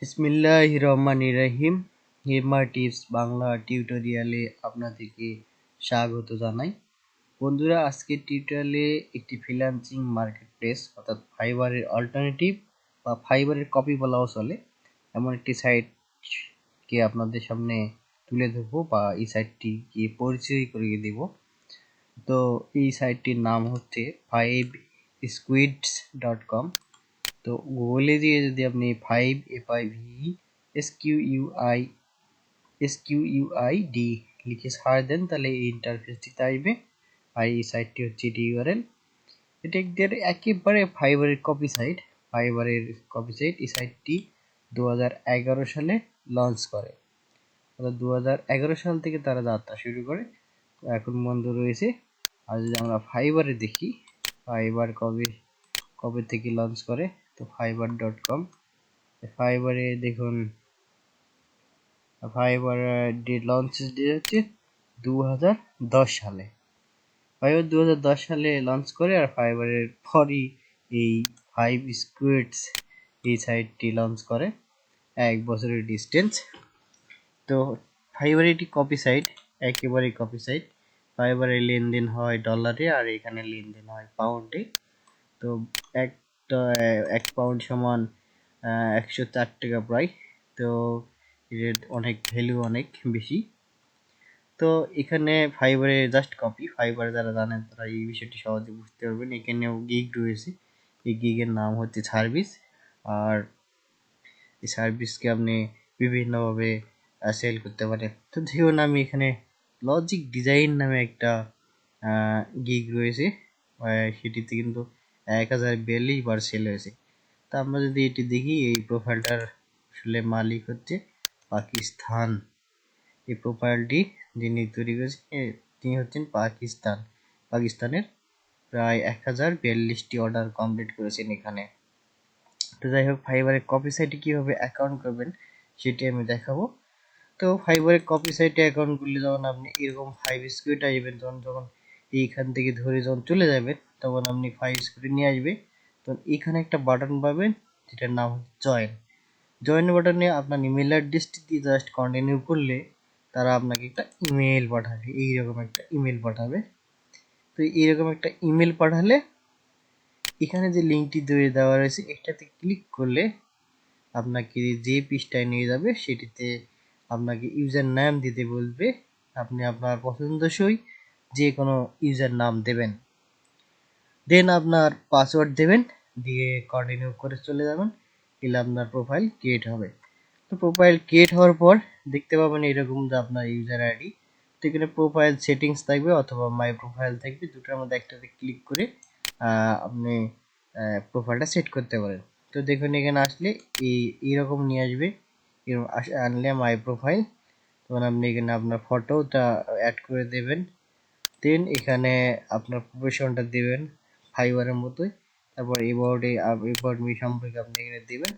বিসমিল্লাহিররহমানিররহিম। হিরমা tips Bangla টিউটোরিয়ালে আপনাদেরকে স্বাগত জানাই। বন্ধুরা, আজকের টিউটোরিয়ালে একটি ফ্রিল্যান্সিং মার্কেটপ্লেস অর্থাৎ ফাইবারের অল্টারনেটিভ বা ফাইবারের কপি বলাও চলে এমন একটি সাইটকে আপনাদের সামনে তুলে ধরবো বা এই সাইটটিকে পরিচয় করিয়ে দেব। তো এই সাইটটির নাম হচ্ছে fivesquid.com। তো গুগলে দিয়ে যদি আপনি FivesQuid লিখে সার্চ দেন তাহলে এই ইন্টারফেসটিতে আসবে। আর এই সাইটটি হচ্ছে ইউআরএল। এটা একেবারে ফাইবারের কপি সাইট। এই সাইটটি 2011 সালে লঞ্চ করে। 2011 সাল থেকে তারা যাত্রা শুরু করে, এখন বন্ধ রয়েছে। আর যদি আমরা ফাইবারে দেখি, ফাইবার কবে থেকে লঞ্চ করে, তো fiverr.com। ফাইবারে দেখুন, ফাইবার লঞ্চ ডেট হচ্ছে 2010 সালে। ফাইবার 2010 সালে লঞ্চ করে, আর ফাইবারের পরই এই ফাইভস্কুইডস এই সাইটটি লঞ্চ করে 1 বছরের ডিস্টেন্স। তো ফাইবার একটি কপি সাইট, একেবারে কপি সাইট। ফাইবারে লেনদেন হয় ডলারে, আর এখানে লেনদেন হয় পাউন্ডে। তো এক পাউন্ড সমান 104 টাকা প্রায়। তো এর অনেক ভ্যালু, অনেক বেশি। তো এখানে ফাইবারে জাস্ট কপি। ফাইবার যারা জানেন তারা এই বিষয়টি সহজে বুঝতে পারবেন। এখানেও গিগ রয়েছে, এই গিগের নাম হচ্ছে সার্ভিস। আর এই সার্ভিসকে আপনি বিভিন্নভাবে সেল করতে পারেন। তো দেখুন, আমি এখানে লজিক ডিজাইন নামে একটা গিগ রয়েছে, সেটিতে কিন্তু 1042 বার সেল হয়েছে। তা আমরা যদি এটি দেখি, এই প্রোফাইলটার আসলে মালিক হচ্ছে পাকিস্তান। এই প্রোফাইলটি যিনি তৈরি করেছেন তিনি হচ্ছেন পাকিস্তানের প্রায় 1042টি অর্ডার কমপ্লিট করেছেন এখানে। তো যাই হোক, ফাইবারের কপি সাইটে কীভাবে অ্যাকাউন্ট করবেন সেটি আমি দেখাবো। তো ফাইবারের কপি সাইটে অ্যাকাউন্ট করলে যখন আপনি এরকম ফাইভস্কুইড আসবেন, যখন এইখান থেকে ধরে যখন চলে যাবেন, তখন আপনি ফাইভস্কুইড নিয়ে আসবে। তখন এখানে একটা বাটন পাবেন যেটার নাম হচ্ছে জয়েন বাটনে আপনার ইমেল অ্যাড্রেসটি দিয়ে জাস্ট কন্টিনিউ করলে তারা আপনাকে একটা ইমেল পাঠাবে, এইরকম একটা ইমেল পাঠাবে। তো এইরকম একটা ইমেল পাঠালে এখানে যে লিঙ্কটি দেওয়া রয়েছে এটাতে ক্লিক করলে আপনাকে যে পৃষ্ঠায় নিয়ে যাবে, সেটিতে আপনাকে ইউজার নাম দিতে বলবে। আপনি আপনার পছন্দসই যে কোনো ইউজার নাম দেবেন, দেন আপনার পাসওয়ার্ড দেবেন, দিয়ে কন্টিনিউ করে চলে যাবেন। এলে আপনার প্রোফাইল ক্রিয়েট হবে। তো প্রোফাইল ক্রিয়েট হওয়ার পর দেখতে পাবেন এরকম যে আপনার ইউজার আইডি। তো এখানে প্রোফাইল সেটিংস থাকবে অথবা মাই প্রোফাইল থাকবে, দুটোর মধ্যে একটাতে ক্লিক করে আপনি প্রোফাইলটা সেট করতে পারেন। তো দেখুন, এখানে আসলে এইরকম নিয়ে আসবে। এরকম আনলে মাই প্রোফাইল, তখন আপনি এখানে আপনার ফটোটা অ্যাড করে দেবেন। দেন এখানে আপনার প্রফেশনটা দেবেন ফাইবারের মতোই। তারপর এবাউট মি সম্পর্কে আপনি এখানে দেবেন,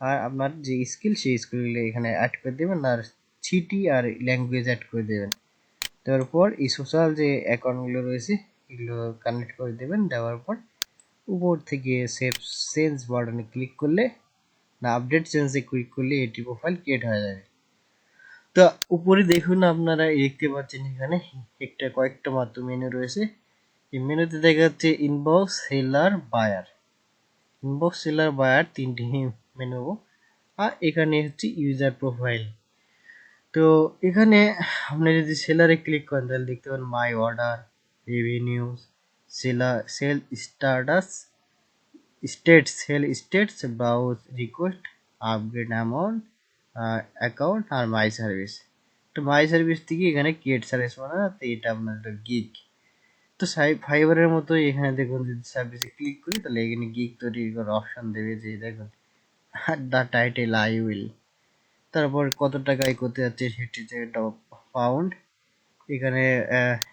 আর আপনার যে স্কিল সেই স্কিলগুলো এখানে অ্যাড করে দেবেন, আর সিটি আর ল্যাঙ্গুয়েজ অ্যাড করে দেবেন। তারপর এই সোশ্যাল যে অ্যাকাউন্টগুলো রয়েছে এগুলো কানেক্ট করে দেবেন। দেওয়ার পর উপর থেকে সেভ চেঞ্জ বাটনে ক্লিক করলে, না আপডেট চেঞ্জে ক্লিক করলে এটি প্রোফাইল ক্রিয়েট হয়ে যাবে। তো উপরে দেখুন, আপনারা দেখতে পাচ্ছেন এখানে কয়েকটা মাত্র মেনু রয়েছে। এই মেনুতে দেখা যাচ্ছে ইনবক্স, সেলার, বায়ার, তিনটি মেনু। আর এখানে হচ্ছে ইউজার প্রোফাইল। তো এখানে আপনি যদি সেলারে ক্লিক করেন তাহলে দেখতে পাবেন my order, revenues, sale states, browse request, upgrade amount, account, আর মাই সার্ভিস। তো মাই সার্ভিস থেকে এখানে ক্রিয়েট সার্ভিস বানানো, তো এটা আপনার একটা গিগ। তো ফাইবারের মতো এখানে দেখুন, যদি সার্ভিসে ক্লিক করি তাহলে এখানে গিগ তৈরি করার অপশন দেবে, যে দেখুন দ্য টাইটেল আই উইল। তারপর কত টাকায় করতে যাচ্ছে সেটি পাউন্ড। এখানে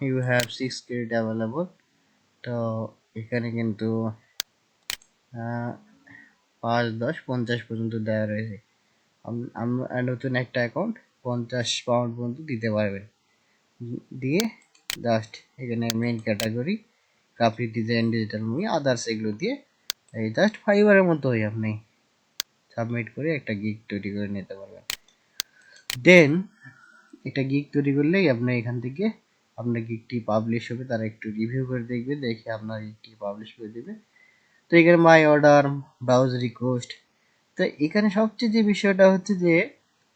ইউ হ্যাভ 6 ক্রেডিট অ্যাভেলেবল। তো এখানে কিন্তু 5, 10, 50 পর্যন্ত দেওয়া রয়েছে। আমরা নতুন একটা অ্যাকাউন্ট 50 পাউন্ড পর্যন্ত দিতে পারবেন। দিয়ে জাস্ট এখানে main category, graphic design, digital movie, others এগুলো দিয়ে এই জাস্ট ফাইবারের মতোই আপনি সাবমিট করে একটা গিগ তৈরি করে নিতে পারবেন। দেন একটা গিগ তৈরি করলেই আপনি এখান থেকে আপনার গিগটি পাবলিশ হবে, তারা একটু রিভিউ করে দেখবে, দেখে আপনার গিগটি পাবলিশ করে দেবে। তো এখানে মাই অর্ডার, ব্রাউজ রিকোয়েস্ট। তো এখানে সবচেয়ে যে বিষয়টা হচ্ছে যে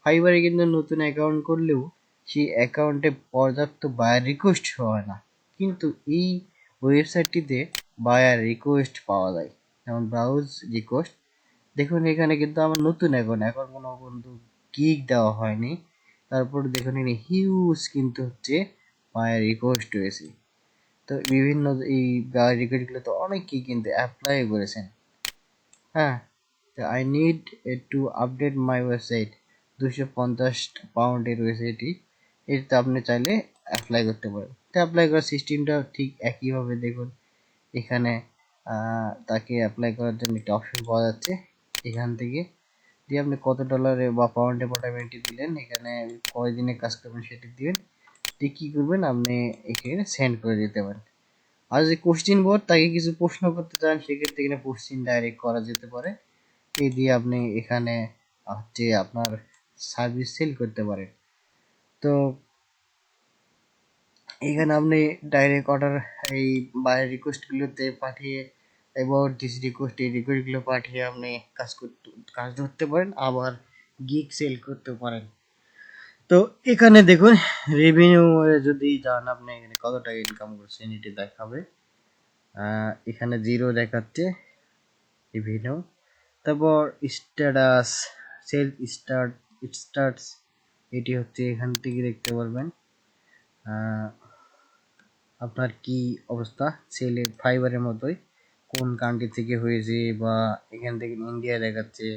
ফাইবারে কিন্তু নতুন অ্যাকাউন্ট করলেও সেই অ্যাকাউন্টে পর্যাপ্ত বায়ার রিকোয়েস্ট হয় না, কিন্তু এই ওয়েবসাইটটিতে বায়ার রিকোয়েস্ট পাওয়া যায়। যেমন ব্রাউজ রিকোয়েস্ট, দেখুন এখানে কিন্তু আমার নতুন অ্যাকাউন্ট, এখন কোনো কিন্তু গিগ দেওয়া হয়নি, তারপর দেখুন এখানে হিউজ কিন্তু হচ্ছে বায়ার রিকোয়েস্ট রয়েছে। তো বিভিন্ন এই বায়ার রিকোয়েস্টগুলো তো অনেকেই কিন্তু অ্যাপ্লাই করেছেন। হ্যাঁ, I need to update my website, 250 পাউন্ডে রয়েছে এটি। এতে আপনি চাইলে অ্যাপ্লাই করতে পারেন। তো অ্যাপ্লাই করার সিস্টেমটা ঠিক একইভাবে দেখুন এখানে তাকে অ্যাপ্লাই করার জন্য একটা অপশন পাওয়া যাচ্ছে। এখান থেকে দিয়ে আপনি কত ডলারে বা পাউন্ডে পাঠাবেন এটি দিলেন, এখানে কয় দিনে কাজ করবেন সেটি দিবেন, দিয়ে কী করবেন আপনি এখানে সেন্ড করে দিতে পারেন। আর যে কোশ্চিন বোর্ড তাকে কিছু প্রশ্ন করতে চান, সেক্ষেত্রে এখানে কোশ্চিন ডাইরেক্ট করা যেতে পারে। এই দিয়ে আপনি এখানে হচ্ছে আপনার সার্ভিস সেল করতে পারেন। তো এখানে আপনি ডাইরেক্ট অর্ডার এই বাই রিকোয়েস্টগুলোতে পাঠিয়ে অ্যাবাউট দিস রিকোয়েস্ট, এই রিকোয়েস্টগুলো পাঠিয়ে আপনি কাজ ধরতে পারেন, আবার গিগ সেল করতে পারেন। তো এখানে দেখুন রেভিনিউ যদি যান আপনি এখানে কত টাকা ইনকাম করছেন এটি দেখাবে। এখানে 0 দেখাচ্ছে রেভিনিউ। তারপর স্ট্যাটাস, সেল স্টার্টস, এটি হচ্ছে এখান থেকে দেখতে পারবেন আপনার কি অবস্থা সেলে, ফাইবারের মতোই কোন কান্ট্রি থেকে হয়েছে, বা এখান থেকে ইন্ডিয়া দেখাচ্ছে,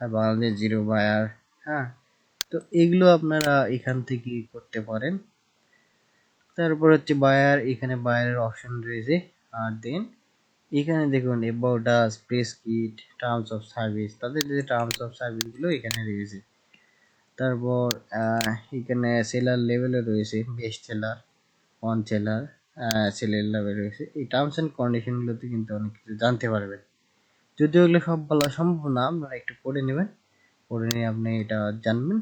আর বাংলাদেশ 0 বায়ার। হ্যাঁ, তো এগুলো আপনারা এখান থেকে করতে পারেন। তারপর হচ্ছে বায়ার, এখানে বায়ারের অপশন রয়েছে। আর দেন এখানে দেখুন about us, press kit, terms of service, তাদের যে টার্মস অফ সার্ভিসগুলো এখানে রয়েছে। তারপর এখানে সেলার লেভেলে রয়েছে, বেস্ট সেলার, অন সেলার, সেলের লেভেল রয়েছে। এই টার্মস অ্যান্ড কন্ডিশনগুলোতে কিন্তু অনেক কিছু জানতে পারবেন। যদিও এগুলো সব বলা সম্ভব না, আপনারা একটু পড়ে নেবেন, পড়ে নিয়ে আপনি এটা জানবেন।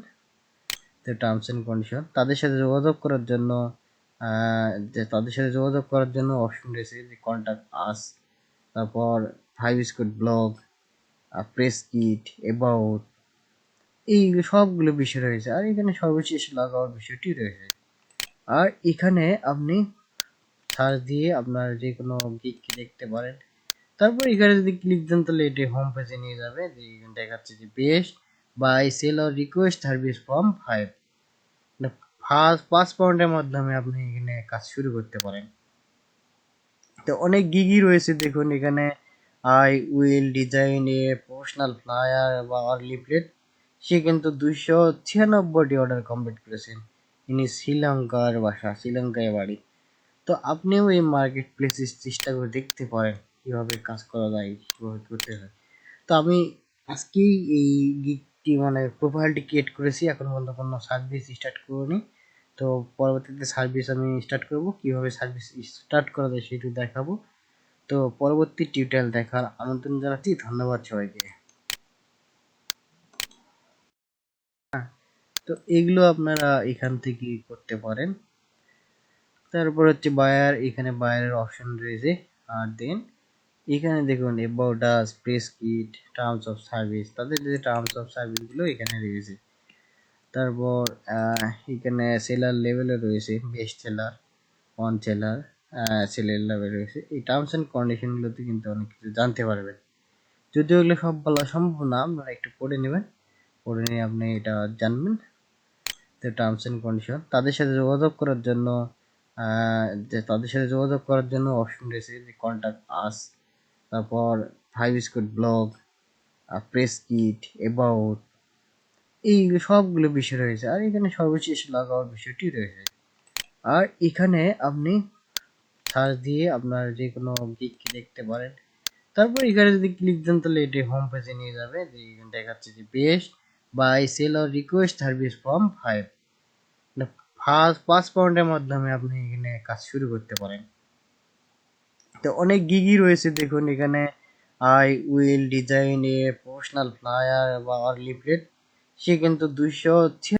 তো টার্মস অ্যান্ড কন্ডিশন, তাদের সাথে যোগাযোগ করার জন্য অপশন রয়েছে যে কন্ট্যাক্ট আস, তারপর ফাইভস্কুইড ব্লগ, প্রেস কিট, অ্যাবাউট, এই সবগুলো বিষয় রয়েছে। আর এখানে সর্বশেষ লাগাওয়ার বিষয়টি রয়েছে। আর এখানে আপনি সার্চ দিয়ে আপনার যে কোনো গিগ দেখতে পারেন। তারপর এখানে যদি ক্লিক দেন তাহলে এটি হোম পেজে নিয়ে যাবে, যে এখানে দেখাচ্ছে যে best buy sell or request service from 5 পাউন্ডের মাধ্যমে আপনি এখানে কাজ শুরু করতে পারেন। তো অনেক গিগই রয়েছে দেখুন এখানে, I will design a professional flyer বা লিফলেট, সে কিন্তু 296টি অর্ডার কমপ্লিট করেছেন। ইনি শ্রীলঙ্কার বাসা, শ্রীলঙ্কায় বাড়ি। তো আপনিও এই মার্কেট প্লেসে চেষ্টা করে দেখতে পারেন কীভাবে কাজ করা যায়, কীভাবে করতে হয়। তো আমি আজকেই এই গিগটি মানে প্রোফাইলটি ক্রিয়েট করেছি, এখন পর্যন্ত কোনো সার্ভিস স্টার্ট করিনি। তো পরবর্তীতে সার্ভিস আমি স্টার্ট করব, কীভাবে সার্ভিস স্টার্ট করা যায় সেটি দেখাবো। তো পরবর্তী টিউটোরিয়াল দেখার আমন্ত্রণ জানাচ্ছি। ধন্যবাদ সবাইকে। তো এগুলো আপনারা এখান থেকে করতে পারেন। তারপর হচ্ছে বায়ার, এখানে বায়ারের অপশন রয়েছে। আর দেন এখানে দেখুন about us, press kit, terms of service, তাদের যে টার্মস অফ সার্ভিসগুলো এখানে রয়েছে। তারপর এখানে সেলার লেভেলে রয়েছে, বেস্ট সেলার, অন সেলার, সেলের লেভেল রয়েছে। এই টার্মস অ্যান্ড কন্ডিশনগুলোতে কিন্তু অনেক কিছু জানতে পারবেন। যদিও এগুলো সব বলা সম্ভব না, আপনারা একটু পড়ে নেবেন, পড়ে নিয়ে আপনি এটা জানবেন। তো টার্মস অ্যান্ড কন্ডিশন, তাদের সাথে যোগাযোগ করার জন্য অপশন রয়েছে যে কন্ট্যাক্ট আস, তারপর ফাইভস্কুইড ব্লগ, প্রেস কিট, অ্যাবাউট, এই সবগুলো বিষয় রয়েছে। আর এখানে সর্বশেষ লাগাওয়ার বিষয়টি রয়েছে। আর এখানে আপনি সার্চ দিয়ে আপনার যে কোনো গিগ দেখতে পারেন। তারপর এখানে যদি ক্লিক দেন তাহলে এটি হোম পেজে নিয়ে যাবে, যে এখানে দেখাচ্ছে যে best buy sell or request service from 5 পাউন্ডের মাধ্যমে আপনি এখানে কাজ শুরু করতে পারেন। তো অনেক গিগই রয়েছে দেখুন এখানে, I will design a professional flyer বা লিফলেট, সে কিন্তু 200